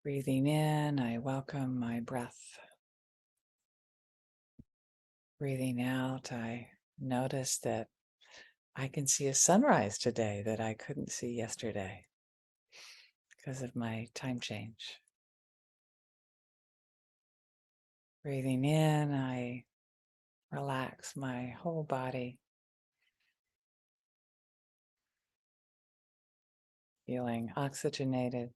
Breathing in, I welcome my breath. Breathing out, I notice that I can see a sunrise today that I couldn't see yesterday because of my time change. Breathing in, I relax my whole body, feeling oxygenated.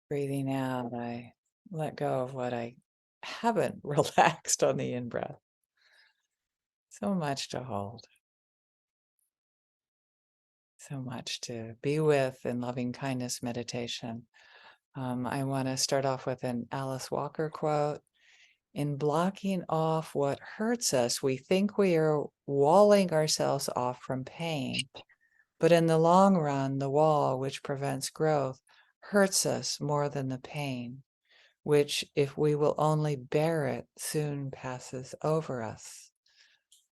Breathing out, I let go of what I haven't relaxed on the in breath. So much to hold, so much to be with in loving kindness meditation. I want to start off with an Alice Walker quote. In blocking off what hurts us, we think we are walling ourselves off from pain. But in the long run, the wall which prevents growth hurts us more than the pain, which, if we will only bear it, soon passes over us.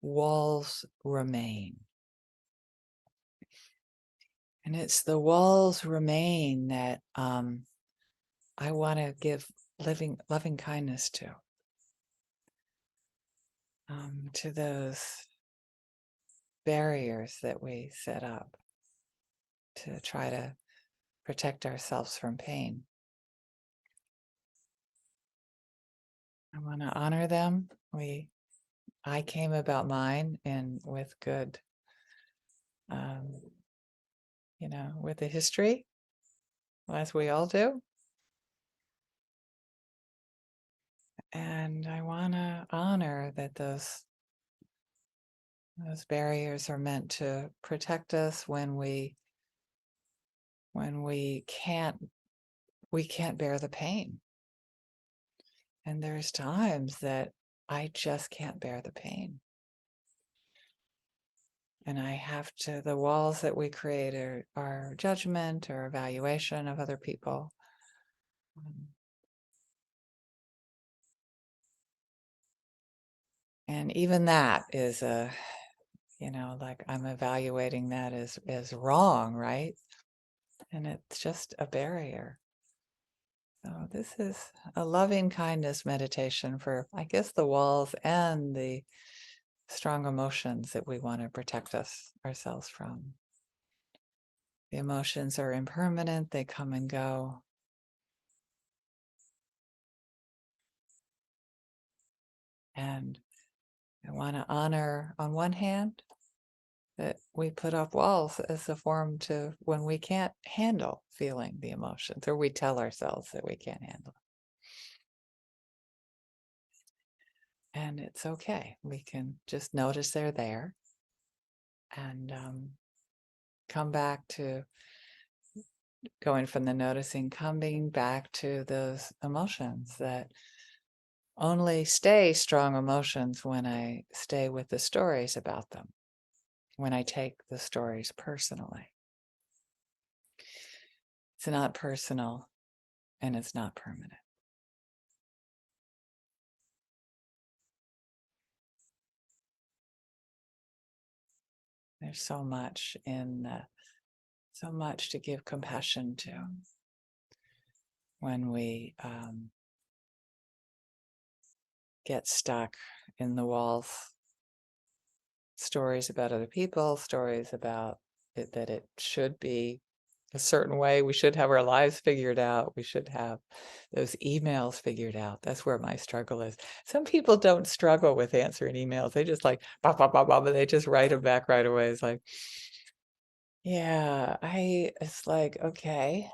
Walls remain. And it's the walls remain that I want to give loving kindness to those barriers that we set up to try to protect ourselves from pain. I want to honor them. I came about mine and with good, um, with a history, as we all do. And I want to honor that those barriers are meant to protect us when we can't bear the pain. And there's times that I just can't bear the pain. And I have to, the walls that we create are judgment or evaluation of other people. And even that is like I'm evaluating that as wrong, right? And it's just a barrier. So this is a loving kindness meditation for, I guess, the walls and the strong emotions that we want to protect ourselves from. The emotions are impermanent, they come and go. And I want to honor, on one hand, that we put up walls as a form to when we can't handle feeling the emotions, or we tell ourselves that we can't handle it. And it's okay. We can just notice they're there and come back to going from the noticing, coming back to those emotions that only stay strong emotions when I stay with the stories about them, when I take the stories personally. It's not personal and it's not permanent. There's so much so much to give compassion to when we get stuck in the walls. Stories about other people, stories about that it should be a certain way. We should have our lives figured out. We should have those emails figured out. That's where my struggle is. Some people don't struggle with answering emails. They just like, bah, bah, bah, bah, but they just write them back right away. It's like, yeah, it's like, okay,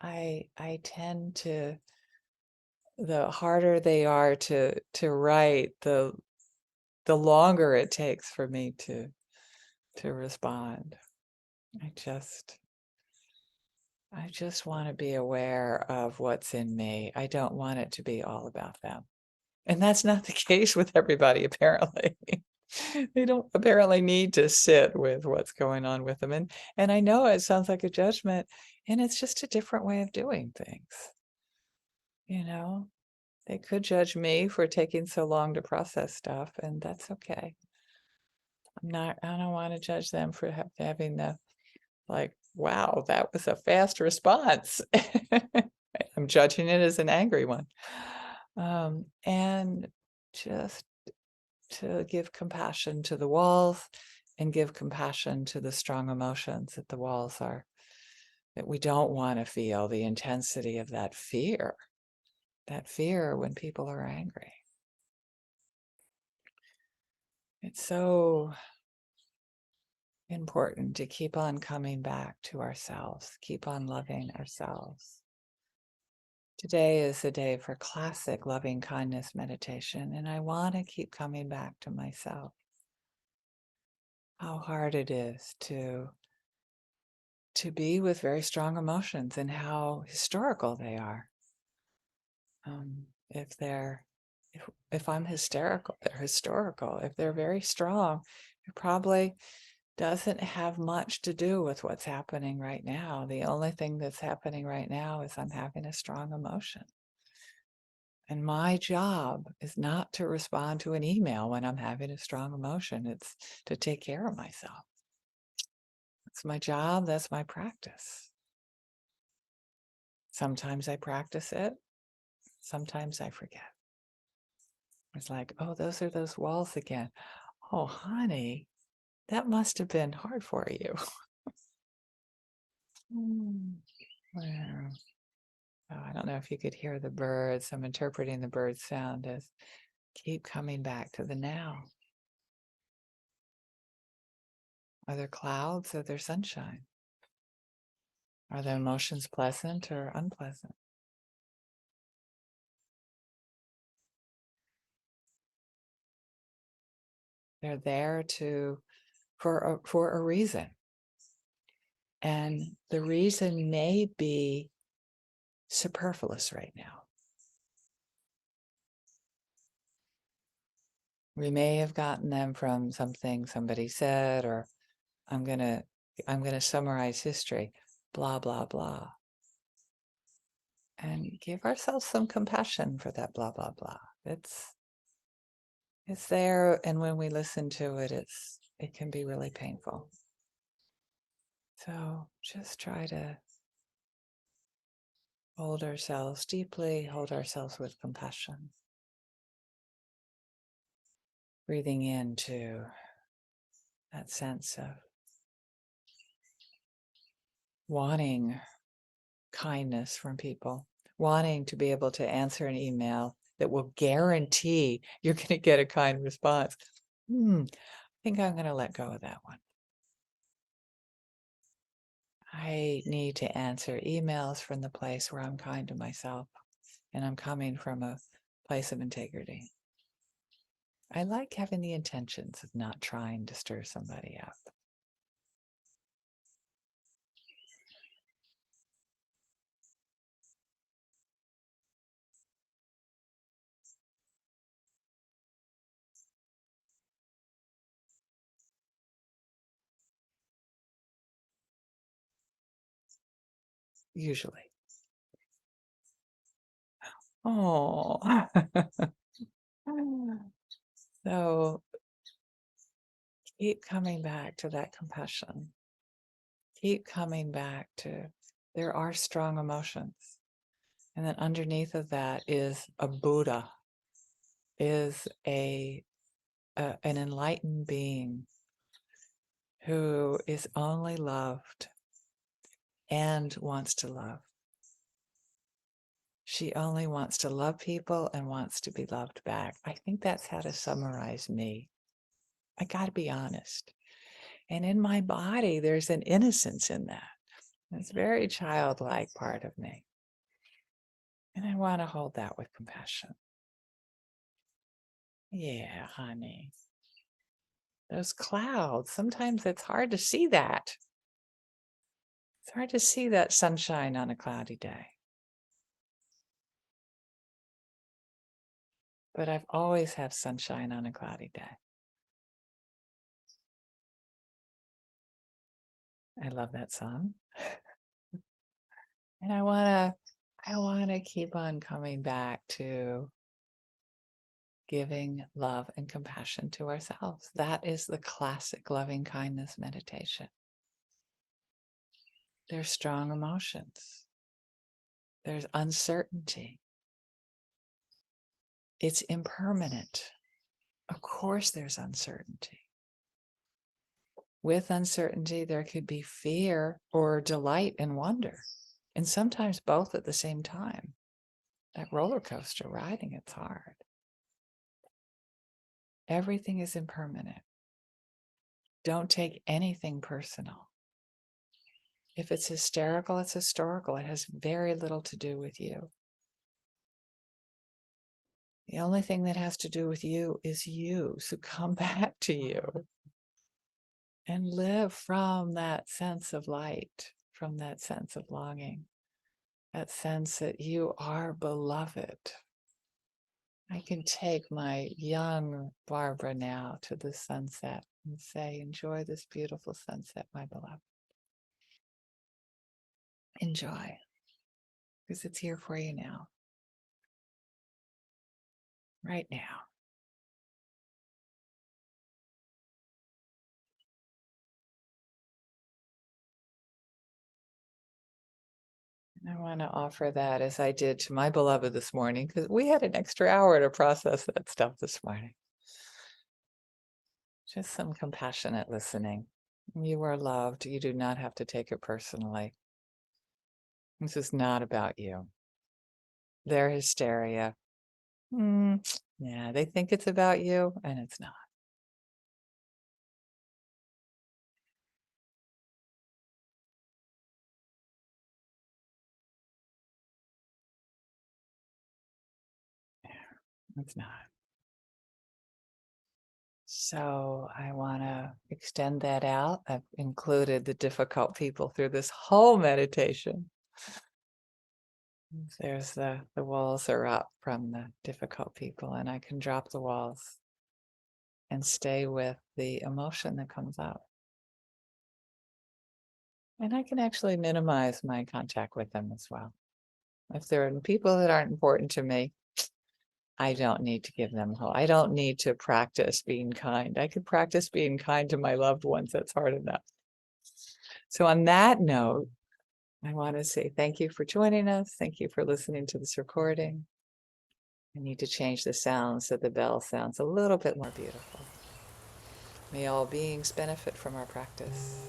I tend to, the harder they are to write, the longer it takes for me to respond. I just want to be aware of what's in me. I don't want it to be all about them. And that's not the case with everybody, apparently. They don't apparently need to sit with what's going on with them. And I know it sounds like a judgment, and it's just a different way of doing things. You know, they could judge me for taking so long to process stuff, and that's okay. I don't want to judge them for having the like wow, that was a fast response. I'm judging it as an angry one. And just to give compassion to the walls and give compassion to the strong emotions that the walls are, that we don't want to feel the intensity of that fear when people are angry. It's so important to keep on coming back to ourselves, keep on loving ourselves. Today is a day for classic loving kindness meditation, and I want to keep coming back to myself. How hard it is to be with very strong emotions and how historical they are. If they're if I'm hysterical, they're historical. If they're very strong, it probably doesn't have much to do with what's happening right now. The only thing that's happening right now is I'm having a strong emotion. And my job is not to respond to an email when I'm having a strong emotion. It's to take care of myself. That's my job. That's my practice. Sometimes I practice it. Sometimes I forget. It's like, oh, those are those walls again. Oh, honey, that must have been hard for you. Wow. Oh, I don't know if you could hear the birds. I'm interpreting the bird sound as keep coming back to the now. Are there clouds? Are there sunshine? Are the emotions pleasant or unpleasant? They're there for a reason. And the reason may be superfluous right now. We may have gotten them from something somebody said, or I'm gonna summarize history, blah, blah, blah. And give ourselves some compassion for that blah, blah, blah. It's there, and when we listen to it, it can be really painful. So just try to hold ourselves deeply, hold ourselves with compassion. Breathing into that sense of wanting kindness from people, wanting to be able to answer an email that will guarantee you're going to get a kind response. I think I'm going to let go of that one. I need to answer emails from the place where I'm kind to myself and I'm coming from a place of integrity. I like having the intentions of not trying to stir somebody up. Usually. Oh. So keep coming back to that compassion. Keep coming back to there are strong emotions. And then underneath of that is a Buddha, is an enlightened being who is only loved and wants to love. She only wants to love people and wants to be loved back. I think that's how to summarize me. I got to be honest. And in my body, there's an innocence in that. It's a very childlike part of me. And I want to hold that with compassion. Yeah, honey. Those clouds, sometimes it's hard to see that. It's hard to see that sunshine on a cloudy day. But I've always had sunshine on a cloudy day. I love that song. And I want to keep on coming back to giving love and compassion to ourselves. That is the classic loving kindness meditation. There's strong emotions. There's uncertainty. It's impermanent. Of course, there's uncertainty. With uncertainty, there could be fear or delight and wonder, and sometimes both at the same time. That roller coaster riding, it's hard. Everything is impermanent. Don't take anything personal. If it's hysterical, it's historical. It has very little to do with you. The only thing that has to do with you is you. So come back to you and live from that sense of light, from that sense of longing, that sense that you are beloved. I can take my young Barbara now to the sunset and say, enjoy this beautiful sunset, my beloved. Enjoy, because it's here for you now, right now. And I want to offer that as I did to my beloved this morning, because we had an extra hour to process that stuff this morning. Just some compassionate listening. You are loved. You do not have to take it personally. This is not about you. Their hysteria. Yeah, they think it's about you, and it's not. It's not. So I want to extend that out. I've included the difficult people through this whole meditation. There's the walls are up from the difficult people, and I can drop the walls and stay with the emotion that comes up. And I can actually minimize my contact with them as well. If there are people that aren't important to me, I don't need to give them hope. I don't need to practice being kind. I could practice being kind to my loved ones. That's hard enough. So on that note, I want to say thank you for joining us. Thank you for listening to this recording. I need to change the sound so the bell sounds a little bit more beautiful. May all beings benefit from our practice.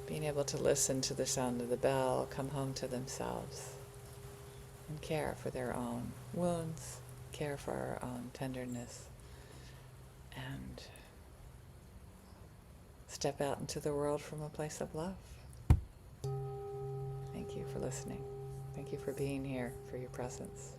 Being able to listen to the sound of the bell, come home to themselves, and care for their own wounds, care for our own tenderness, and step out into the world from a place of love. Thank you for listening. Thank you for being here, for your presence.